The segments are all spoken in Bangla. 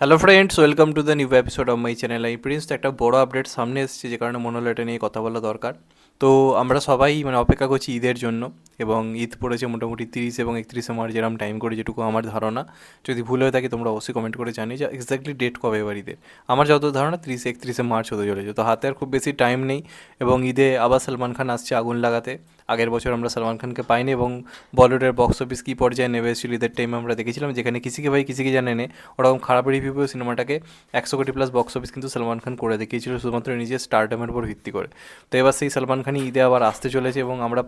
Hello friends, welcome to the new episode of my channel. I Prince. একটা বড় আপডেট সামনে এসেছে, যে কারণে মনে হলো এটা নিয়ে কথা বলা দরকার। তো আমরা সবাই অপেক্ষা করছি ঈদের জন্য, এবং ঈদ পড়েছে মোটামুটি 30 এবং 31শে মার্চ, যেরকম টাইম করে যেটুকু আমার ধারণা। যদি ভুল হয়ে থাকে তোমরা অবশ্যই কমেন্ট করে জানিয়ে যে এক্স্যাক্টলি ডেট কবে এবার ঈদের। আমার যত ধারণা 31শে মার্চ হতে চলেছে, তো হাতে আর খুব বেশি টাইম নেই। এবং ঈদে আবার সলমান খান আসছে আগুন লাগাতে। আগের বছর আমরা সলমান খানকে পাইনি, এবং বলিউডের বক্স অফিস কী পর্যায়ে নেমে এসেছিল ঈদের টাইমে আমরা দেখেছিলাম, যেখানে কিসিকে ভাই কিসিকে জানে নে ওরকম খারাপ রিভিউ সিনেমাটাকে 100 কোটি প্লাস বক্স অফিস কিন্তু সলমান খান করে দেখিয়েছিল, শুধুমাত্র নিজের স্টারডামের উপর ভিত্তি করে। তো এবার সেই সলমান খানই ঈদে আবার আসতে চলেছে, এবং আমরা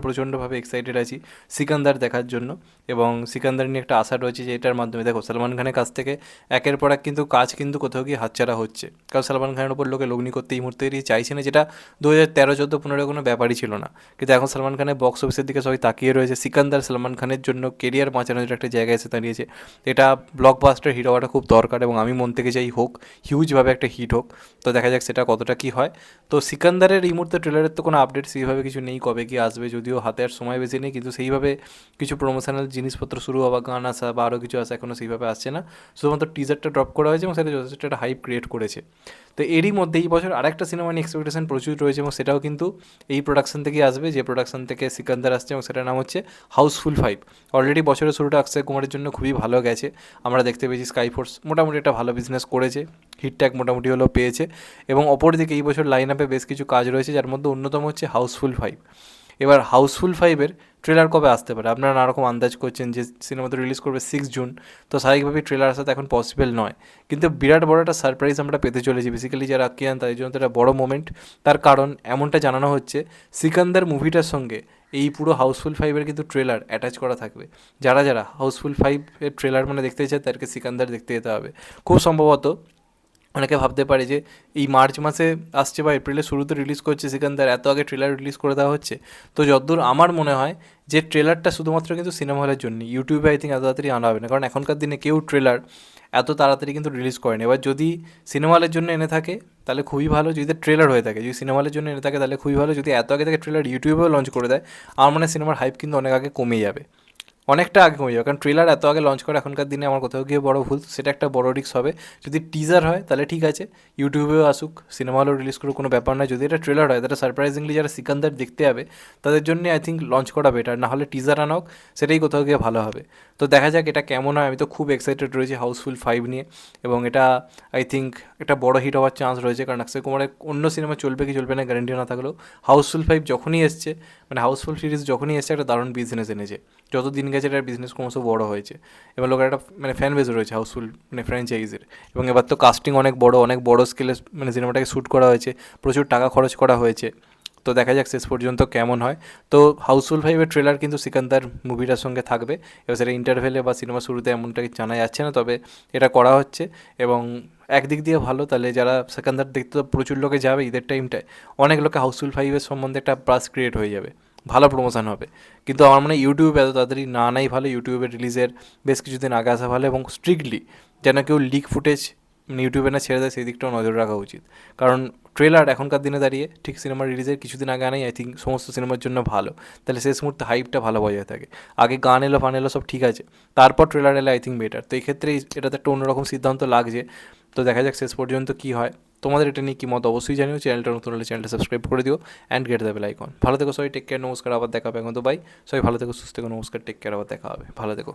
প্রচণ্ডভাবে এক্সাইটেড আছি সিকান্দার দেখার জন্য। এবং সিকান্দার নিয়ে একটা আশা রয়েছে যে এটার মাধ্যমে দেখো সলমান খানের কাছ থেকে একের পর এক কিন্তু কাজ কিন্তু কোথাও গিয়ে হাতছাড়া হচ্ছে, কারণ সলমান খানের ওপর লোকে লগ্নি করতে এই মুহূর্তে চাইছে না, যেটা 2013, 14, 15 কোনো ব্যাপারই ছিল না। কিন্তু এখন সলমান খানের বক্স অফিসের দিকে সবাই তাকিয়ে রয়েছে। সিকান্দার সলমান খানের জন্য কেরিয়ার বাঁচানোর একটা জায়গায় এসে দাঁড়িয়েছে। এটা ব্লকবাস্টার হিট হওয়াটা খুব দরকার, এবং আমি মন থেকে চাই হোক, হিউজভাবে একটা হিট হোক। তো দেখা যাক সেটা কতটা কী হয়। তো সিকান্দারের এই মুহূর্তে ট্রেলারের তো কোনো আপডেট সেইভাবে কিছু নেই, কবে কি আসবে, যদিও হাতে আর সময় বেশি নেই, কিন্তু সেইভাবে কিছু প্রমোশনাল জিনিসপত্র শুরু হওয়া, গান আসা বা আরও কিছু আসা এখনও সেইভাবে আসছে না। শুধুমাত্র টিজারটা ড্রপ করা হয়েছে, এবং সেটা যথেষ্ট একটা হাইপ ক্রিয়েট করেছে। তো এরই মধ্যে এই বছর আরেকটা সিনেমা নিয়ে এক্সপেকটেশন প্রচুর রয়েছে, এবং সেটাও কিন্তু এই প্রোডাকশন থেকেই আসবে, যে প্রোডাকশন থেকে সিকান্দার আসছে, এবং সেটার নাম হচ্ছে হাউসফুল 5। অলরেডি বছরের শুরুটা অক্ষয় কুমারের জন্য খুবই ভালো গেছে। আমরা দেখতে পেয়েছি স্কাইফোর্স মোটামুটি একটা ভালো বিজনেস করেছে, হিটট্যাগ মোটামুটি হলেও পেয়েছে। এবং অপরদিকে এই বছর লাইন আপে বেশ কিছু কাজ রয়েছে, যার মধ্যে অন্যতম হচ্ছে হাউসফুল 5। এবার হাউসফুল 5-এর ট্রেলার কবে আসতে পারে, আপনারা নানারকম আন্দাজ করছেন যে সিনেমা তো রিলিজ করবে 6 জুন। তো স্বাভাবিকভাবেই ট্রেলার আসা তো এখন পসিবল নয়, কিন্তু বিরাট বড় একটা সারপ্রাইজ আমরা পেতে চলেছি। বেসিক্যালি যারা আকিয়ান তাদের জন্য তো একটা বড় মোমেন্ট। তার কারণ এমনটা জানানো হচ্ছে, সিকান্দার মুভিটার সঙ্গে এই পুরো হাউসফুল 5-এর কিন্তু ট্রেলার অ্যাটাচ করা থাকবে। যারা যারা হাউসফুল 5-এর ট্রেলার দেখতে চায় তাদেরকে সিকান্দার দেখতে যেতে হবে। খুব সম্ভবত অনেকে ভাবতে পারে যে এই মার্চ মাসে আসছে বা এপ্রিলের শুরুতে রিলিজ করছে সিকান্দার, এত আগে ট্রেলার রিলিজ করে দেওয়া হচ্ছে। তো যতদূর আমার মনে হয় যে ট্রেলারটা শুধুমাত্র কিন্তু সিনেমা হলের জন্য, ইউটিউবে আই থিঙ্ক এত তাড়াতাড়ি আনা হবে না, কারণ এখনকার দিনে কেউ ট্রেলার এত তাড়াতাড়ি কিন্তু রিলিজ করেনি। এবার যদি সিনেমা হলের জন্য এনে থাকে তাহলে খুবই ভালো, যদি ট্রেলার হয়ে থাকে, যদি সিনেমা হলের জন্য এনে থাকে তাহলে খুবই ভালো। যদি এত আগে থেকে ট্রেলার ইউটিউবেও লঞ্চ করে দেয়, আমার মনে হয় সিনেমার হাইপ কিন্তু অনেক আগে কমে যাবে, অনেকটা আগে কমে যাবে। কারণ ট্রেলার এত আগে লঞ্চ করে এখনকার দিনে আমার কোথাও গিয়ে বড় ভুল, সেটা একটা বড় রিস্ক হবে। যদি টিজার হয় তাহলে ঠিক আছে, ইউটিউবেও আসুক, সিনেমা হলেও রিলিজ করুক, কোনো ব্যাপার নয়। যদি এটা ট্রেলার হয় তাহলে সারপ্রাইজিংলি যারা সিকান্দার দেখতে যাবে তাদের জন্য আই থিঙ্ক লঞ্চ করা বেটার, না হলে টিজার আনা হোক, সেটাই কোথাও গিয়ে ভালো হবে। তো দেখা যাক এটা কেমন হয়। আমি তো খুব এক্সাইটেড রয়েছি হাউসফুল 5 নিয়ে, এবং এটা আই থিঙ্ক একটা বড় হিট হওয়ার চান্স রয়েছে, কারণ অক্ষয় কুমারের অন্য সিনেমা চলবে কি চলবে না গ্যারেন্টি না থাকলেও হাউসফুল 5 যখনই এসছে, হাউসফুল সিরিজ যখনই এসছে, একটা দারুণ বিজনেস এনেছে। যত দিন গেছে এটার বিজনেস ক্রমশ বড় হয়েছে, এবং লোকের একটা ফ্যান বেস রয়েছে হাউসফুল ফ্র্যাঞ্চাইজির। এবং এবার তো কাস্টিং অনেক বড় স্কেলে সিনেমাটাকে শ্যুট করা হয়েছে, প্রচুর টাকা খরচ করা হয়েছে। তো দেখা যাক শেষ পর্যন্ত কেমন হয়। তো হাউসফুল 5-এর ট্রেলার কিন্তু সিকান্দার মুভিটার সঙ্গে থাকবে। এবার সেটা ইন্টারভেলে বা সিনেমা শুরুতে এমনটা জানা যাচ্ছে না, তবে এটা করা হচ্ছে। এবং একদিক দিয়ে ভালো, তাহলে যারা সিকান্দার দেখতে তো প্রচুর লোকে যাবে ঈদের টাইমটায়, অনেক লোকে হাউসফুল 5-এর সম্বন্ধে একটা বাস ক্রিয়েট হয়ে যাবে, ভালো প্রমোশন হবে। কিন্তু আমার মনে হয় ইউটিউবে এত তাড়াতাড়ি না আনাই ভালো, ইউটিউবে রিলিজের বেশ কিছুদিন আগে আসা ভালো, এবং স্ট্রিক্টলি যেন কেউ লিক ফুটেজ ইউটিউবে না ছেড়ে দেয়, সেই দিকটাও নজর রাখা উচিত। কারণ ট্রেলার এখনকার দিনে দাঁড়িয়ে ঠিক সিনেমা রিলিজের কিছুদিন আগে আনাই আই থিঙ্ক সমস্ত সিনেমার জন্য ভালো, তাহলে শেষ মুহূর্তে হাইপটা ভালো বজায় থাকে। আগে গান এলো ফান এলো সব ঠিক আছে, তারপর ট্রেলার এলে আই থিঙ্ক বেটার। তো এই ক্ষেত্রে এটাতে একটা অন্যরকম সিদ্ধান্ত লাগছে। তো দেখা যাক শেষ পর্যন্ত কী হয়। তোমাদের এটা নিয়ে কী মত অবশ্যই জানিও। চ্যানেলটা নতুন হলে চ্যানেলটা সাবস্ক্রাইব করে দিও, and get the bell icon. ভালো থেকো সবাই, টেক কেয়ার, নমস্কার, আবার দেখা হবে। এখন তো বাই, সবাই ভালো থেকো, সুস্থ থেকো, নমস্কার, টেক কেয়ার, আবার দেখা হবে, ভালো থেকো।